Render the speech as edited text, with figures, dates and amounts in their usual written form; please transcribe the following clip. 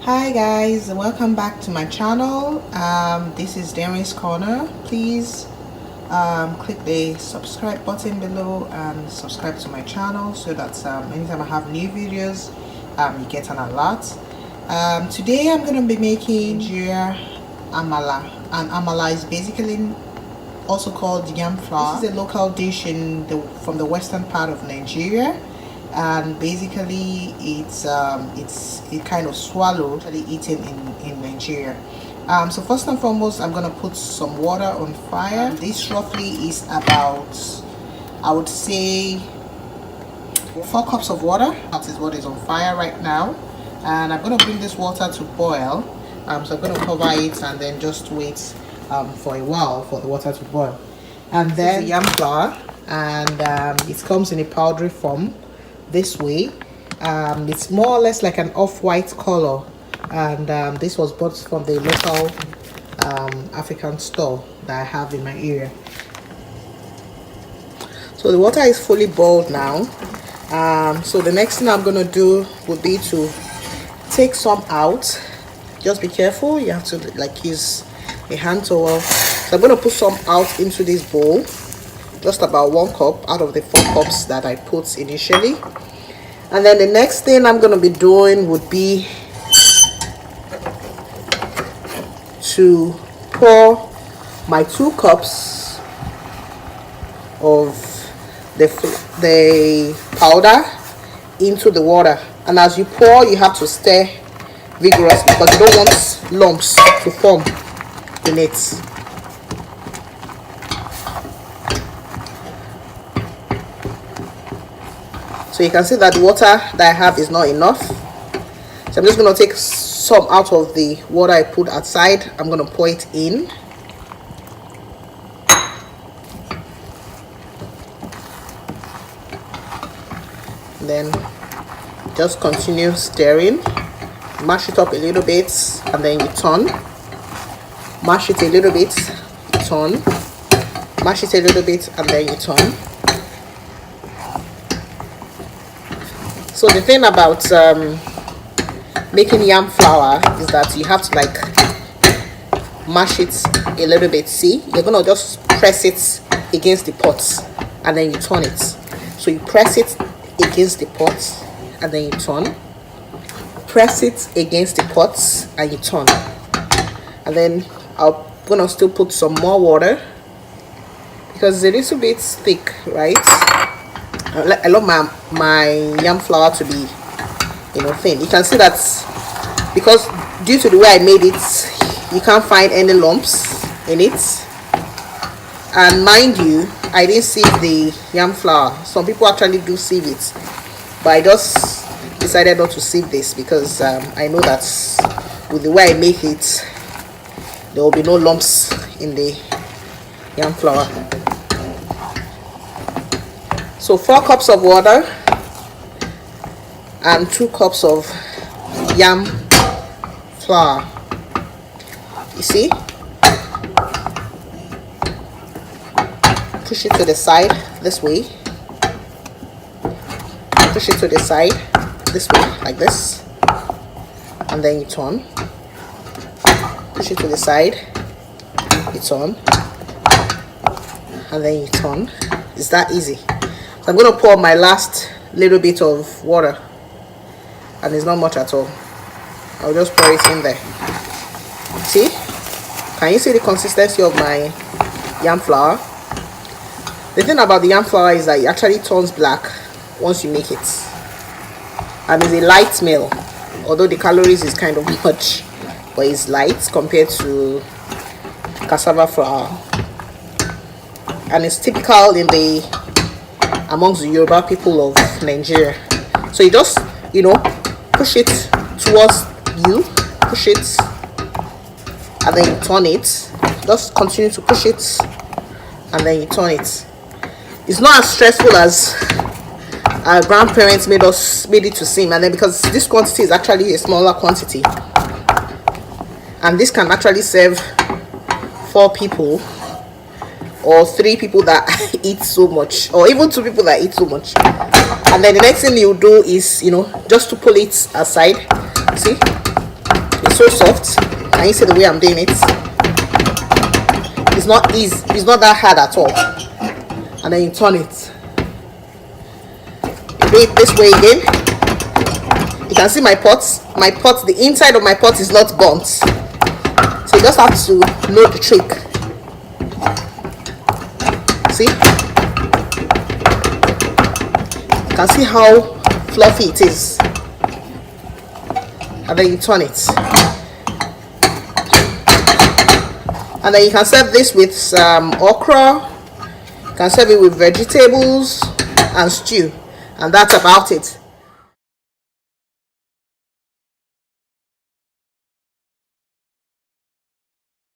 Hi guys, welcome back to my channel. This is DerinsCorner. Please click the subscribe button below and subscribe to my channel so that anytime I have new videos you get an alert. Today I'm going to be making Nigerian AMALA, and AMALA is basically also called Yam Flour. This is a local dish from the western part of Nigeria, and basically it's kind of swallowed, actually eaten in Nigeria. So first and foremost, I'm gonna put some water on fire. This roughly is about, I would say, 4 cups of water. That is what is on fire right now, and I'm gonna bring this water to boil. So I'm gonna cover it and then just wait for a while for the water to boil. And then the yam flour, and it comes in a powdery form this way. It's more or less like an off-white color, and this was bought from the local African store that I have in my area. So the water is fully boiled now. So the next thing I'm gonna do would be to take some out. Just be careful, you have to like use a hand towel. So I'm gonna put some out into this bowl, just about 1 cup out of the 4 cups that I put initially. And then the next thing I'm going to be doing would be to pour my 2 cups of the powder into the water. And as you pour, you have to stir vigorously because you don't want lumps to form in it. So you can see that the water that I have is not enough. So I'm just going to take some out of the water I put outside. I'm going to pour it in. And then just continue stirring. Mash it up a little bit and then you turn. Mash it a little bit, you turn. Mash it a little bit and then you turn. So the thing about making yam flour is that you have to like mash it a little bit. See, you're gonna just press it against the pot and then you turn it. So you press it against the pot and then you turn. Press it against the pot and you turn. And then I'm gonna still put some more water because it's a little bit thick, right? I love my yam flour to be, thin. You can see that because due to the way I made it, you can't find any lumps in it. And mind you, I didn't sieve the yam flour. Some people actually do sieve it, but I just decided not to sieve this because I know that with the way I make it, there will be no lumps in the yam flour. So 4 cups of water and 2 cups of yam flour. You see? Push it to the side this way. Push it to the side this way, like this. And then you turn. Push it to the side. You turn. And then you turn. It's that easy. So I'm going to pour my last little bit of water, and it's not much at all. I'll just pour it in there. See? Can you see the consistency of my yam flour? The thing about the yam flour is that it actually turns black once you make it, and it's a light meal, although the calories is kind of much, but it's light compared to cassava flour, and it's typical amongst the Yoruba people of Nigeria. So you just push it towards you, push it, and then you turn it. Just continue to push it and then you turn it. It's not as stressful as our grandparents made it to seem, and then because this quantity is actually a smaller quantity, and this can actually serve 4 people or 3 people that eat so much, or even 2 people that eat so much. And then the next thing you do is just to pull it aside. See, so soft. Can you see the way I'm doing it? It's not easy, it's not that hard at all. And then you turn it. You do it this way again. You can see my pot, the inside of my pot is not burnt. So you just have to know the trick. See? You can see how fluffy it is. And then you turn it. And then you can serve this with some okra. You can serve it with vegetables and stew. And that's about it.